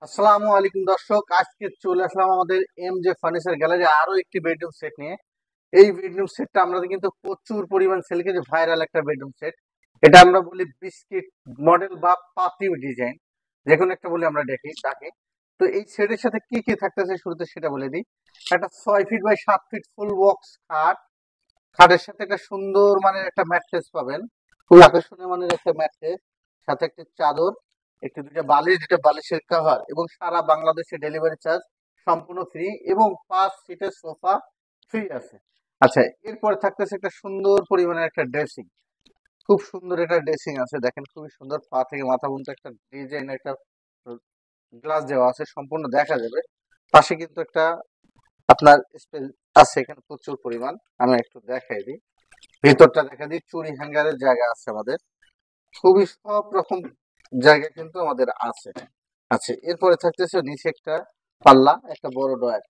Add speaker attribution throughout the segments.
Speaker 1: আসসালামু আলাইকুম দর্শক, আজকে চলে আসলাম আমাদের এম জে ফার্নিচার গ্যালারি আরো একটি বেডরুম সেট নিয়ে। এই বেডরুম সেটটা আমরা কিন্তু প্রচুর পরিমাণ সেল করেছি, ভাইরাল একটা বেডরুম সেট। এটা আমরা বলি বিস্কিট মডেল বা পাতি ডিজাইন, যে কোনো একটা বলে আমরা ডাকি। তো এই সেটের সাথে কি কি থাকতেছে শুরুতে সেটা বলে দিই। একটা 6 feet by 7 feet full box খাট। খাটের সাথে একটা সুন্দর মানের একটা ম্যাট্রেস পাবেন, খুব আকর্ষণীয় মানের একটা ম্যাট্রেস, সাথে একটা চাদর, একটু দুইটা বালিশ, দুটা বালিশের কভার, এবং সারা বাংলাদেশে ডেলিভারি চার্জ সম্পূর্ণ ফ্রি, এবং 5 সিটের সোফা ফ্রি আছে। আচ্ছা, এরপর থাকতেছে একটা সুন্দর পরিমাণের একটা ড্রেসিং। খুব সুন্দর একটা ড্রেসিং আছে, দেখেন খুবই সুন্দর, পা থেকে মাথা পর্যন্ত একটা ডিজাইন, একটা গ্লাস দেওয়া আছে, সম্পূর্ণ দেখা যাবে। পাশে কিন্তু একটা আপনার স্পেস আছে, এখানে প্রচুর পরিমাণ। আমি একটু দেখাই দিই, ভেতরটা দেখা দিই, চুড়ি হ্যাঙ্গারের জায়গা আছে আমাদের, খুবই সব রকম জায়গা কিন্তু আমাদের আছে। আচ্ছা, এরপরে থাকতেছে নিচে একটা পাল্লা, একটা বড় ডয়ার।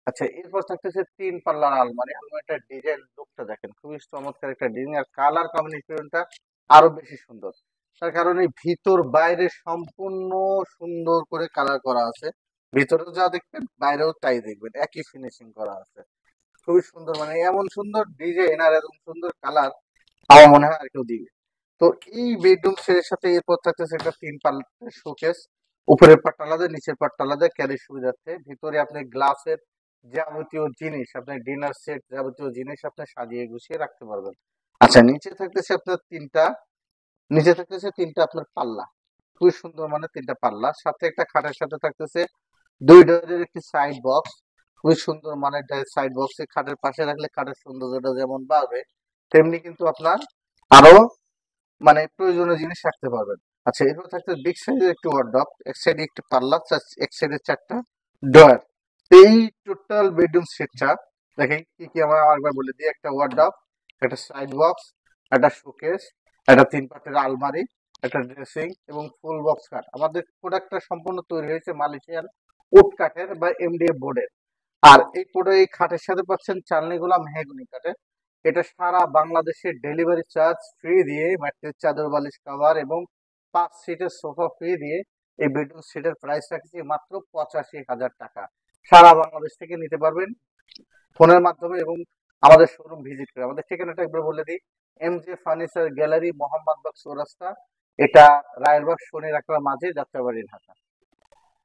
Speaker 1: আচ্ছা, এরপর থাকতেছে 3 পাল্লার আলমারি। আলমারিটার ডিজাইন লুকটা দেখেন, খুবই চমৎকার একটা ডিজাইন, আর কালার কম্বিনেশনটা আরো বেশি সুন্দর। তার কারণ এই ভিতর বাইরে সম্পূর্ণ সুন্দর করে কালার করা আছে। ভিতরেও যা দেখবেন বাইরেও তাই দেখবেন, একই ফিনিশিং করা আছে। খুবই সুন্দর, মানে এমন সুন্দর ডিজাইন আর এমন সুন্দর কালার আমার মনে হয় আর কেউ দিবে। তো এই বেডরুম সেটের সাথে এরপর থাকতেছে একটা 3 পাল্লার শোকেস। উপরের পাটটা আলাদা, নিচের পাটটা আলাদা, ক্যারির সুবিধার্থে। ভিতরে আপনি গ্লাসের যাবতীয় জিনিস, আপনার ডিনার সেট যাবতীয় জিনিস আপনি সাজিয়ে গুছিয়ে রাখতে পারবেন। আচ্ছা, নিচে থাকতেছে তিনটা আপনার পাল্লা, খুবই সুন্দর, মানে 3টা পাল্লা, সাথে একটা খাটের সাথে থাকতেছে 2 ডোরের একটি সাইড বক্স। খুবই সুন্দর, মানে সাইড বক্স খাটের পাশে রাখলে খাটের সৌন্দর্যটা যেমন বাড়বে, তেমনি কিন্তু আপনার আরো মানে প্রয়োজনীয় জিনিস রাখতে পারবেন। আচ্ছা, এরপর থাকতে বিগ সাইজের একটি ওয়ার্ডরোব, এক সাইডে একটি পাল্লা, এক সাইডে 4টা ড্রয়ার। এই টোটাল বেডরুম সেটটা দেখেন কি কি আমরা আরেকবার বলে দিই। একটা ওয়ার্ডরোব, একটা সাইড বক্স, একটা শোকেস, একটা 3 পাটের আলমারি, একটা ড্রেসিং, এবং ফুল বক্স কাঠ। আমাদের প্রোডাক্টটা সম্পূর্ণ তৈরি হয়েছে মালয়েশিয়ান উড কাঠের বা এমডিএফ বোর্ডের। আর এই খাটের সাথে পাচ্ছেন চালনিগুলা মেহগনি কাঠের। এটা সারা বাংলাদেশে ডেলিভারি চার্জ ফ্রি দিয়ে, ম্যাট্রেস, চাদর, বালিশ, কভার, এবং 5 সিটের সোফা ফ্রি দিয়ে এই বেডরুম সেটের প্রাইস রাখছি মাত্র 85,000 টাকা। সারা বাংলাদেশ থেকে নিতে পারবেন ফোনের মাধ্যমে, এবং আমাদের শোরুম ভিজিট করে। আমাদের ঠিকানাটা একবার বলে দিই। M J furniture gallery, Mohammadbagh চৌরাস্তা। এটা রায়েরবাগ শনি রাখলার মাঝে, যাত্রাবাড়ি, ঢাকা।